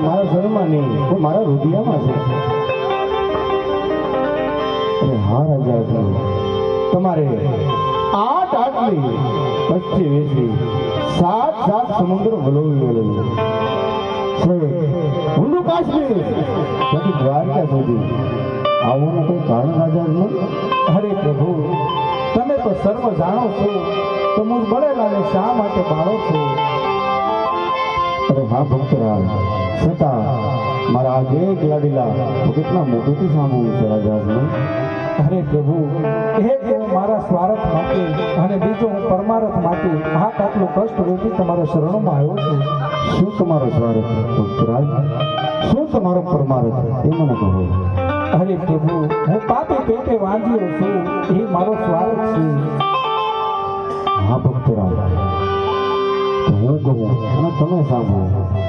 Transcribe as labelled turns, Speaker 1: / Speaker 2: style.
Speaker 1: મારા ઘરમાં નહીં પણ મારા હૃદયમાં છે. અરે હા રાજા, તમારે આટલી પચ્ચી વેચી સાત સમુદ્ર વલોવી છે. ઊંડું કાશ્મીર ત્યાંથી દ્વારકા સુધી આવવાનું કોઈ કારણ રાજા નહીં?
Speaker 2: અરે પ્રભુ, તમે તો સર્વ જાણો છો તો મુજ બળેલાને શા માટે બાળો છો?
Speaker 1: અરે હા ભક્તરાજ, છતાં મારા આજે લાડીલા કેટલા મોટેથી સાંભળવું છે રાજા.
Speaker 2: અરે પ્રભુ, એક હું મારા સ્વાર્થ માટે અને બીજો હું પરમાર્થ માટે આટલું કષ્ટ વેઠી તમારા શરણોમાં આવ્યો છું.
Speaker 1: શું તમારો સ્વાર્થ ભક્તરાજ? શું તમારો પરમાર્થ એ મને કહો.
Speaker 2: અરે પ્રભુ, હું પાપે પેટે વાંધ્યો છું, એ મારો સ્વાર્થ છે.
Speaker 1: હા ભક્તરાજ, હું કહું અને તમે સાંભળો.